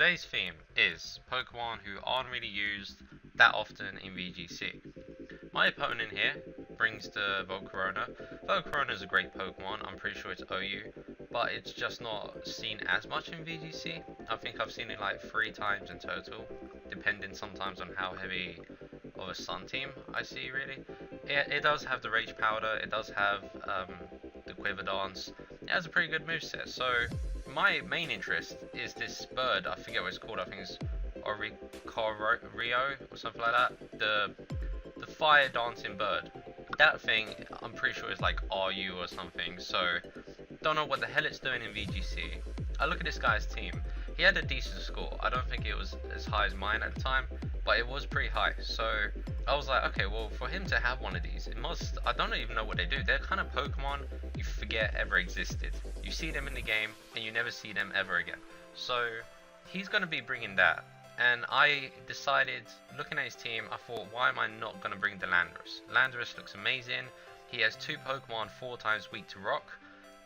today's theme is Pokemon who aren't really used that often in VGC. My opponent here brings the Volcarona. Volcarona is a great Pokemon, I'm pretty sure it's OU, but it's just not seen as much in VGC. I think I've seen it like 3 times in total, depending sometimes on how heavy of a Sun team I see really. It does have the Rage Powder, it does have the Quiver Dance, it has a pretty good moveset, so my main interest is this bird, I forget what it's called, I think it's Oricorio or something like that, the fire dancing bird. That thing, I'm pretty sure is like RU or something, so don't know what the hell it's doing in VGC. I look at this guy's team, he had a decent score, I don't think it was as high as mine at the time, but it was pretty high, so I was like, okay, well for him to have one of these, it must, I don't even know what they do, they're kind of Pokemon you forget ever existed. You see them in the game and you never see them ever again. So he's going to be bringing that, and I decided, looking at his team, I thought, why am I not going to bring the Landorus? Landorus looks amazing, he has 2 Pokemon 4 times weak to rock,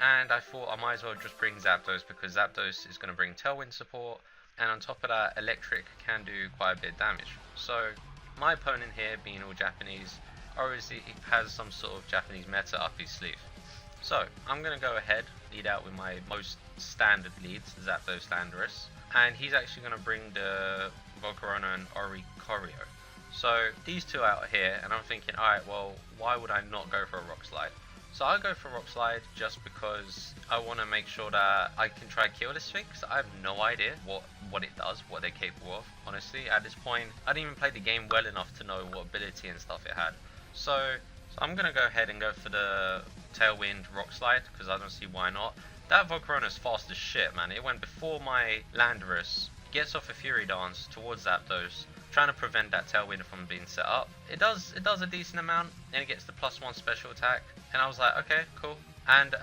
and I thought I might as well just bring Zapdos because Zapdos is going to bring Tailwind support, and on top of that, Electric can do quite a bit of damage. So my opponent here, being all Japanese, obviously has some sort of Japanese meta up his sleeve. So I'm going to go ahead, lead out with my most standard leads, Zapdos, Landorus, and he's actually going to bring the Volcarona and Oricorio. So these two out here, and I'm thinking, alright, well, why would I not go for a Rock Slide? So I'll go for Rock Slide just because I want to make sure that I can try kill this thing, because I have no idea what it does, what they're capable of. Honestly, at this point, I didn't even play the game well enough to know what ability and stuff it had. So I'm going to go ahead and go for the Tailwind Rock Slide, because I don't see why not. That Volcarona is fast as shit, man. It went before my Landorus, gets off a Fury Dance towards Zapdos, trying to prevent that Tailwind from being set up. It does a decent amount, and it gets the +1 special attack, and I was like, okay, cool. And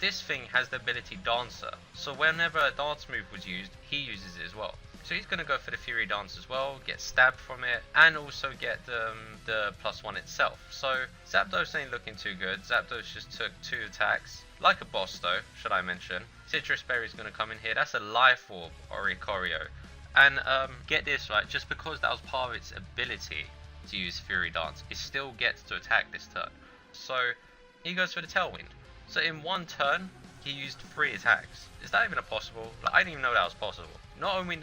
this thing has the ability Dancer, so whenever a dance move was used, he uses it as well. So he's going to go for the Fury Dance as well, get stabbed from it, and also get the +1 itself. So Zapdos ain't looking too good. Zapdos just took 2 attacks, like a boss though, should I mention. Citrus Berry's going to come in here, that's a Life Orb, Oricorio. And get this right, just because that was part of its ability to use Fury Dance, it still gets to attack this turn. So he goes for the Tailwind. So in one turn, he used 3 attacks. Is that even possible? Like, I didn't even know that was possible. Not only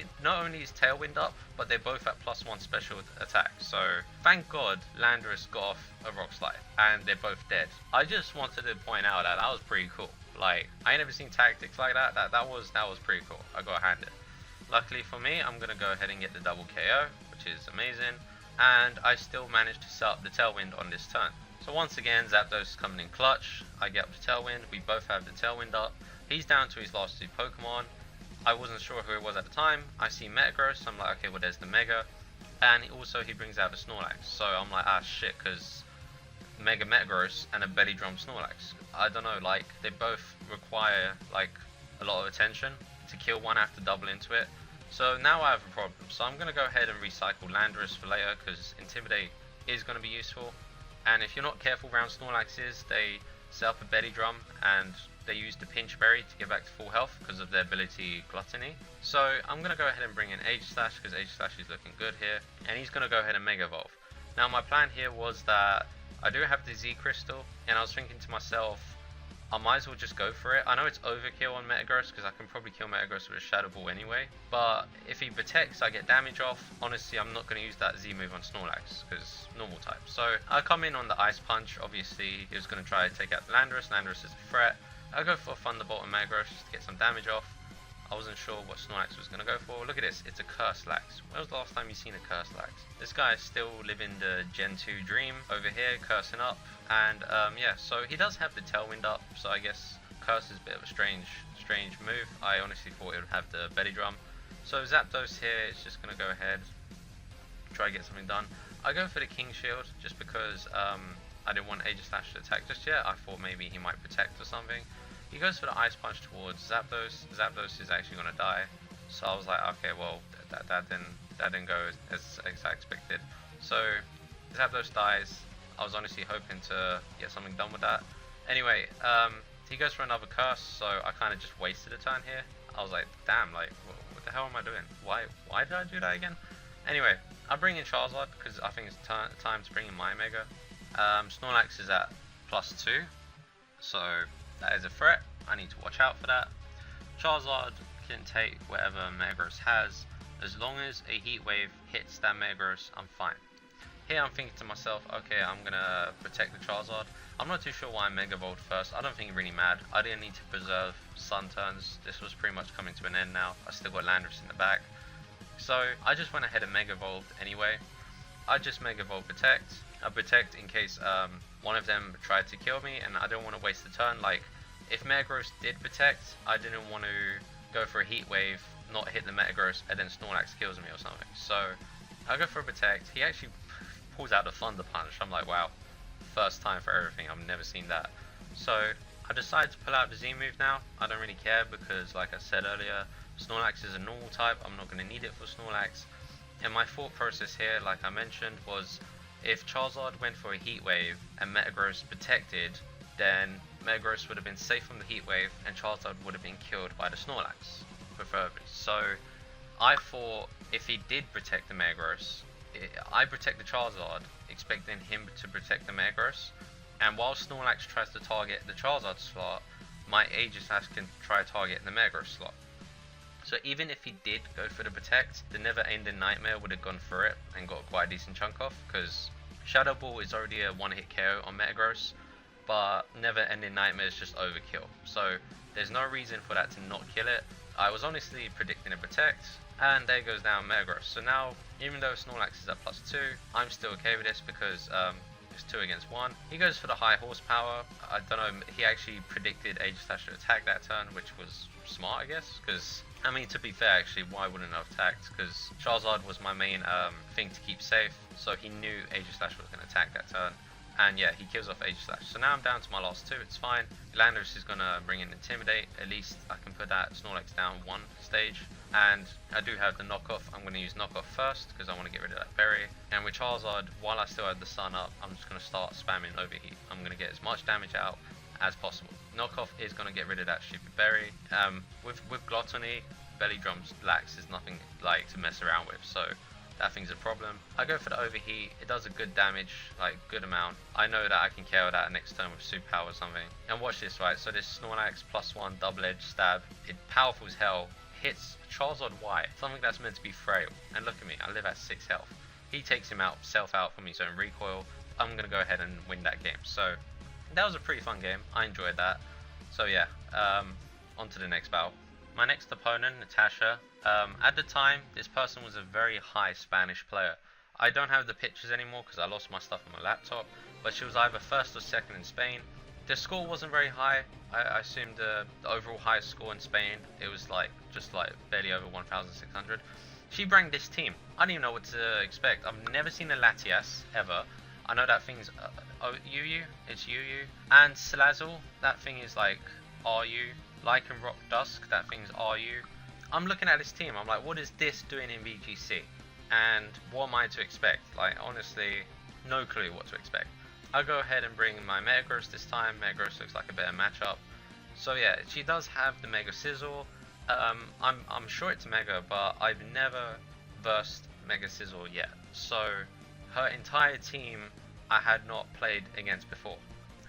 is Tailwind up, but they're both at +1 special attack. So thank God Landorus got off a Rock Slide, and they're both dead. I just wanted to point out that was pretty cool. Like, I ain't never seen tactics like that. That was pretty cool. I got handed. Luckily for me, I'm gonna go ahead and get the double KO, which is amazing, and I still managed to set up the Tailwind on this turn. So once again, Zapdos is coming in clutch. I get up the Tailwind. We both have the Tailwind up. He's down to his last 2 Pokemon. I wasn't sure who it was at the time. I see Metagross, so I'm like, okay, well there's the Mega, and also he brings out the Snorlax. So I'm like, ah shit, because Mega Metagross and a Belly Drum Snorlax. I don't know, like they both require like a lot of attention. To kill one, I have to double into it. So now I have a problem. So I'm going to go ahead and recycle Landorus for later, because Intimidate is going to be useful. And if you're not careful around Snorlaxes, they set up a Belly Drum and they use the Pinch Berry to get back to full health because of their ability Gluttony. So I'm going to go ahead and bring in Aegislash, because Aegislash is looking good here. And he's going to go ahead and Mega Evolve. Now my plan here was that I do have the Z Crystal, and I was thinking to myself, I might as well just go for it. I know it's overkill on Metagross, because I can probably kill Metagross with a Shadow Ball anyway. But if he protects, I get damage off. Honestly, I'm not going to use that Z move on Snorlax, because normal type. So I come in on the Ice Punch. Obviously, he was going to try to take out Landorus. Landorus is a threat. I go for a Thunderbolt on Metagross just to get some damage off. I wasn't sure what Snorlax was going to go for. Look at this, it's a Curselax. When was the last time you seen a Curselax? This guy is still living the Gen 2 dream over here, cursing up. And yeah, so he does have the Tailwind up, so I guess Curse is a bit of a strange move. I honestly thought it would have the Belly Drum. So Zapdos here is just going to go ahead, try to get something done. I go for the King Shield just because I didn't want Aegislash to attack just yet. I thought maybe he might protect or something. He goes for the Ice Punch towards Zapdos. Zapdos is actually going to die. So I was like, okay, well, that didn't go as I expected. So Zapdos dies. I was honestly hoping to get something done with that. Anyway, he goes for another curse, so I kind of just wasted a turn here. I was like, damn, like, what the hell am I doing? Why did I do that again? Anyway, I bring in Charizard because I think it's time to bring in my Mega. Snorlax is at +2, so that is a threat. I need to watch out for that. Charizard can take whatever Metagross has. As long as a Heat Wave hits that Metagross, I'm fine. Here I'm thinking to myself, okay, I'm gonna protect the Charizard. I'm not too sure why I Mega Evolved first. I don't think it really mattered. I didn't need to preserve Sun turns. This was pretty much coming to an end now. I still got Landorus in the back. So I just went ahead and Mega Evolved anyway. I just Mega Evolved Protect. I Protect in case one of them tried to kill me, and I don't want to waste the turn. Like, if Metagross did Protect, I didn't want to go for a Heat Wave, not hit the Metagross, and then Snorlax kills me or something. So I go for a Protect. He actually pulls out the Thunder Punch. I'm like, wow, first time for everything. I've never seen that. So I decided to pull out the Z move now. I don't really care because, like I said earlier, Snorlax is a normal type. I'm not going to need it for Snorlax. And my thought process here, like I mentioned, was if Charizard went for a Heat Wave and Metagross protected, then Metagross would have been safe from the Heat Wave and Charizard would have been killed by the Snorlax, preferably. So I thought if he did protect the Metagross, I protect the Charizard, expecting him to protect the Metagross, and while Snorlax tries to target the Charizard slot, my Aegislash can try to target the Metagross slot. So even if he did go for the Protect, the Never Ending Nightmare would have gone for it and got quite a decent chunk off, because Shadow Ball is already a one-hit KO on Metagross, but Never Ending Nightmare is just overkill. So there's no reason for that to not kill it. I was honestly predicting a Protect, and there goes down Metagross. So now, even though Snorlax is at +2, I'm still okay with this because it's 2 against 1. He goes for the high horsepower. I don't know, he actually predicted Aegislash to attack that turn, which was smart, I guess, because I mean, to be fair, actually, why wouldn't I have attacked? Because Charizard was my main thing to keep safe, so he knew Aegislash was going to attack that turn. And yeah, he kills off Aegislash. So now I'm down to my last 2, it's fine. Landorus is going to bring in Intimidate. At least I can put that Snorlax down 1 stage. And I do have the knockoff. I'm going to use knockoff first because I want to get rid of that berry. And with Charizard, while I still have the sun up, I'm just going to start spamming Overheat. I'm going to get as much damage out as possible. Knockoff is going to get rid of that stupid berry. With Gluttony, Belly Drum's lax is nothing like to mess around with, so that thing's a problem. I go for the Overheat. It does a good damage, like good amount. I know that I can KO that next turn with Suup power or something. And watch this, right? So this Snorlax +1 double-edged stab, it powerful as hell, hits Charizard Y, something that's meant to be frail. And look at me, I live at 6 health. He takes himself out from his own recoil. I'm gonna go ahead and win that game. So that was a pretty fun game. I enjoyed that. So yeah, on to the next battle. My next opponent, Natasha. At the time, this person was a very high Spanish player. I don't have the pictures anymore because I lost my stuff on my laptop, but she was either 1st or 2nd in Spain. The score wasn't very high. I assumed the overall highest score in Spain, it was just barely over 1,600. She brought this team. I didn't even know what to expect. I've never seen a Latias ever. I know that thing's UU, it's UU. And Salazzle, that thing is like RU. Lycan Rock Dusk, that thing's RU. I'm looking at this team, I'm like, what is this doing in VGC? And what am I to expect? Like, honestly, no clue what to expect. I'll go ahead and bring my Metagross this time. Metagross looks like a better matchup. So yeah, she does have the Mega Sizzle. I'm sure it's Mega, but I've never versed Mega Sizzle yet. So her entire team I had not played against before.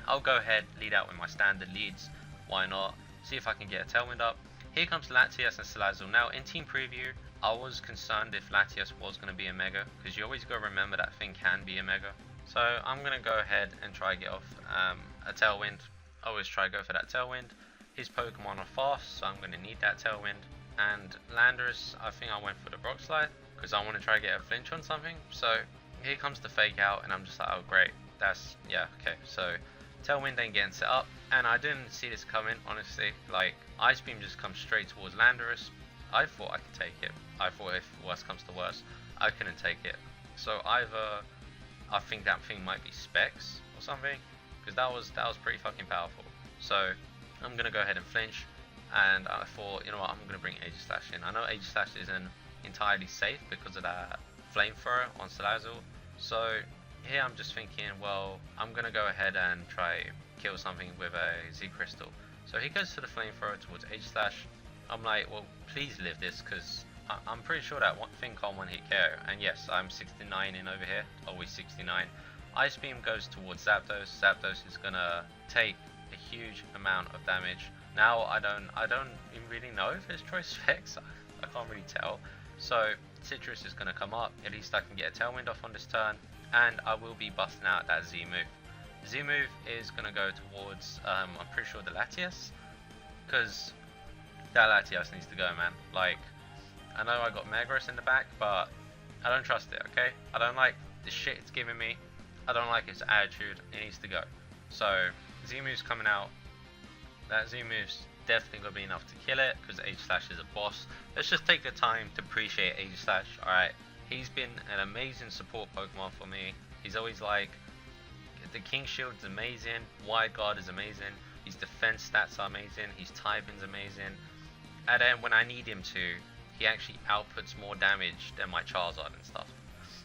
I'll go ahead, lead out with my standard leads. Why not? See if I can get a Tailwind up. Here comes Latias and Salazzle. Now in team preview, I was concerned if Latias was going to be a Mega, because you always got to remember that thing can be a Mega. So I'm going to go ahead and try get off a Tailwind. I always try go for that Tailwind. His Pokemon are fast, so I'm going to need that Tailwind. And Landorus, I think I went for the Brock Slide, because I want to try get a flinch on something. So here comes the Fake Out, and I'm just like, oh great, that's, yeah, okay. So Tailwind ain't getting set up, and I didn't see this coming, honestly. Like, Ice Beam just comes straight towards Landorus. I thought I could take it. I thought if worst comes to worst, I couldn't take it. So either, I think that thing might be Specs or something, because that was pretty fucking powerful. So I'm gonna go ahead and flinch, and I thought, you know what, I'm gonna bring Aegislash in. I know Aegislash isn't entirely safe because of that Flamethrower on Salazzle. So here I'm just thinking, well, I'm gonna go ahead and try kill something with a Z Crystal. So he goes to the Flamethrower towards Aegislash. I'm like, well, please live this, because I'm pretty sure that one thing can't one hit KO. And yes, I'm 69 in over here, always 69. Ice Beam goes towards Zapdos. Zapdos is gonna take a huge amount of damage. Now I don't even really know if it's choice specs. I can't really tell. So Citrus is gonna come up. At least I can get a Tailwind off on this turn, and I will be busting out that Z move. Z move is gonna go towards I'm pretty sure the Latias, because that Latias needs to go, man. Like, I know I got Megros in the back, but I don't trust it. Okay, I don't like the shit it's giving me. I don't like its attitude. It needs to go. So Z move's coming out. That Z move's definitely gonna be enough to kill it, because Aegislash is a boss. Let's just take the time to appreciate Aegislash. Alright, he's been an amazing support Pokemon for me. He's always like, the King Shield's amazing, Wide Guard is amazing, his defense stats are amazing, his typing's amazing, and then when I need him to, he actually outputs more damage than my Charizard and stuff.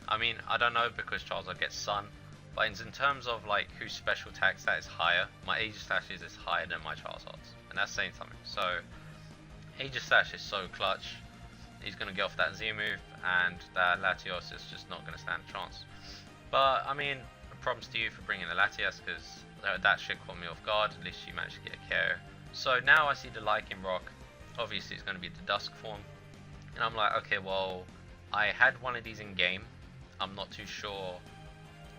I mean, I don't know, because Charizard gets Sun, but in terms of like whose special attack stat is higher, my Aegislash is higher than my Charizard's, and that's saying something. So Aegislash is so clutch. He's going to get off that Z move, and that Latios is just not going to stand a chance. But I mean, props to you for bringing the Latias, because that shit caught me off guard. At least you managed to get a KO. So now I see the Lycan Rock. Obviously it's going to be the Dusk form, and I'm like, okay, well, I had one of these in game. I'm not too sure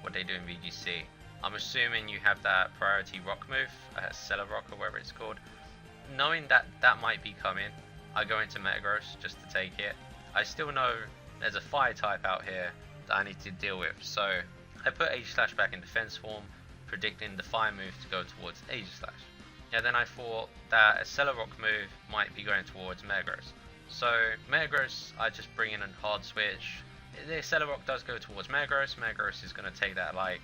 what they do in VGC. I'm assuming you have that priority rock move, Cellar Rock or whatever it's called. Knowing that that might be coming, I go into Metagross just to take it. I still know there's a fire type out here that I need to deal with, so I put Aegislash back in defense form, predicting the fire move to go towards Aegislash. Yeah, then I thought that a Cellar Rock move might be going towards Metagross. So Metagross, I just bring in a hard switch. The Cellar Rock does go towards Metagross. Metagross is going to take that, like,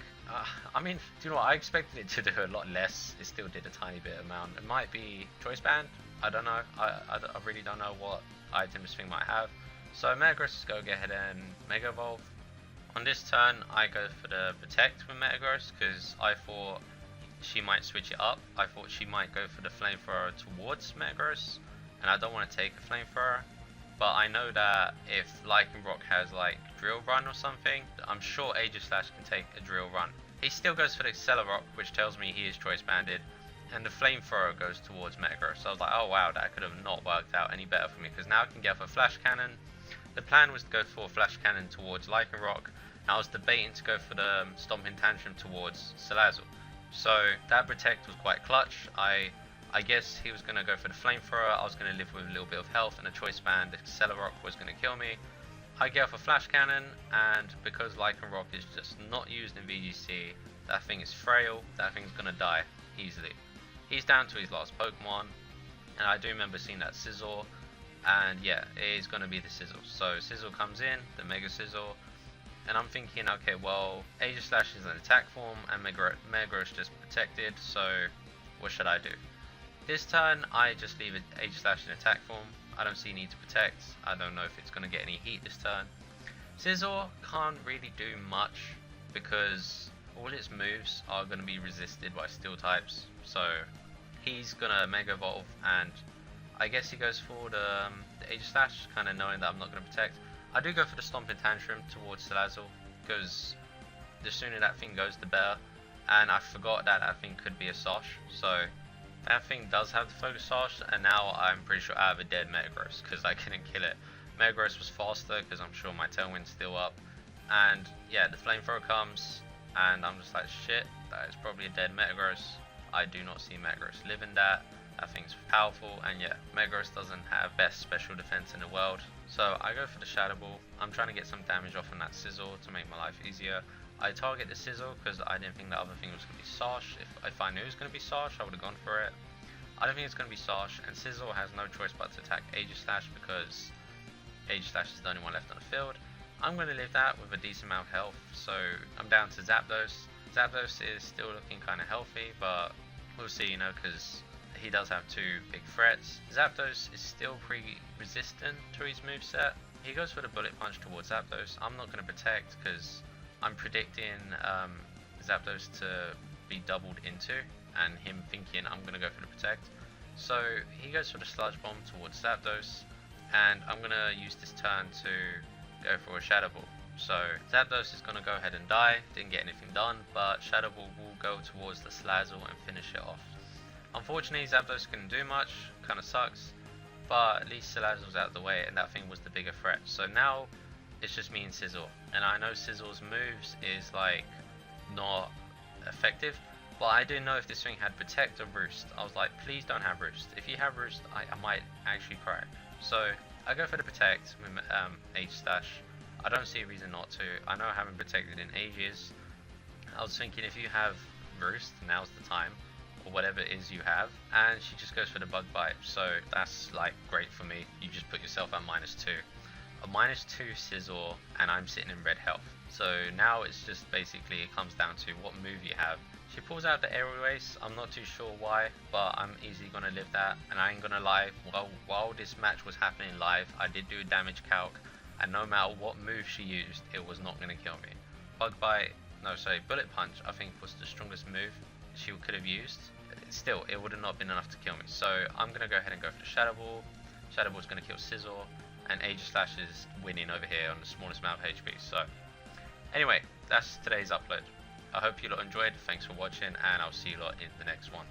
I mean, do you know what? I expected it to do a lot less. It still did a tiny bit amount. It might be Choice Band. I don't know. I really don't know what item this thing might have. So Metagross is going to go ahead and Mega Evolve. On this turn, I go for the Protect with Metagross, because I thought she might switch it up. I thought she might go for the Flamethrower towards Metagross, and I don't want to take a Flamethrower. But I know that if Lycan Rock has like Drill Run or something, I'm sure Aegislash can take a Drill Run. He still goes for the Cellar Rock, which tells me he is Choice Banded, and the Flamethrower goes towards Metagross. So I was like, oh wow, that could have not worked out any better for me, because now I can get for Flash Cannon. The plan was to go for Flash Cannon towards Lycan Rock. I was debating to go for the Stomping Tantrum towards Salazzle. So that Protect was quite clutch. I guess he was going to go for the Flamethrower. I was going to live with a little bit of health, and a Choice Band, the Cellar Rock, was going to kill me. I get off a Flash Cannon, and because Lycan Rock is just not used in VGC, that thing is frail, that thing's going to die easily. He's down to his last Pokemon, and I do remember seeing that Sizzle, and yeah, it is going to be the Sizzle. So Sizzle comes in, the Mega Sizzle, and I'm thinking, okay, well, Aegislash is an attack form, and Metagross just protected, so what should I do? This turn, I just leave Aegislash in attack form. I don't see need to protect. I don't know if it's going to get any heat this turn. Sizzle can't really do much, because all its moves are going to be resisted by Steel types. So he's going to Mega Evolve, and I guess he goes for the Aegislash, kind of knowing that I'm not going to protect. I do go for the Stomping Tantrum towards Salazzle, because the sooner that thing goes, the better. And I forgot that that thing could be a Sosh, so that thing does have the Focus Sash, and now I'm pretty sure I have a dead Metagross, because I couldn't kill it. Metagross was faster, because I'm sure my Tailwind's still up. And yeah, the Flamethrower comes, and I'm just like, shit, that is probably a dead Metagross. I do not see Metagross living that. That thing's powerful, and yeah, Metagross doesn't have best special defense in the world. So I go for the Shadow Ball. I'm trying to get some damage off on that Sizzle to make my life easier. I target the Sizzle because I didn't think the other thing was going to be Sash. If I knew it was going to be Sash, I would have gone for it. I don't think it's going to be Sash, and Sizzle has no choice but to attack Aegislash, because Aegislash is the only one left on the field. I'm going to leave that with a decent amount of health, so I'm down to Zapdos. Zapdos is still looking kind of healthy, but we'll see, you know, because he does have two big threats. Zapdos is still pretty resistant to his moveset. He goes for the Bullet Punch towards Zapdos. I'm not going to protect, because I'm predicting Zapdos to be doubled into, and him thinking I'm going to go for the Protect. So he goes for the Sludge Bomb towards Zapdos. and I'm gonna use this turn to go for a Shadow Ball. So Zapdos is gonna go ahead and die, didn't get anything done, but Shadow Ball will go towards the Salazzle and finish it off. Unfortunately, Zapdos couldn't do much, kinda sucks, but at least Salazzle's out of the way, and that thing was the bigger threat. So now it's just me and Sizzle, and I know Sizzle's moves is like not effective, but I didn't know if this thing had Protect or Roost. I was like, please don't have Roost. If you have Roost, I might actually cry. So I go for the Protect with H-Stash. I don't see a reason not to. I know I haven't protected in ages. I was thinking if you have Roost, now's the time, or whatever it is you have, and she just goes for the Bug Bite. So that's like great for me. You just put yourself at -2. A -2 Sizzle, and I'm sitting in red health. So now it's just basically, it comes down to what move you have. She pulls out the Aerial Ace. I'm not too sure why, but I'm easily gonna live that. And I ain't gonna lie, while this match was happening live, I did do a damage calc, and no matter what move she used, it was not gonna kill me. Bug Bite, no sorry, Bullet Punch I think was the strongest move she could have used. Still, it would have not been enough to kill me. So I'm gonna go ahead and go for the Shadow Ball. Shadow Ball's gonna kill Sizzle, and Aegislash is winning over here on the smallest amount of HP. So anyway, that's today's upload. I hope you lot enjoyed. Thanks for watching, and I'll see you lot in the next one.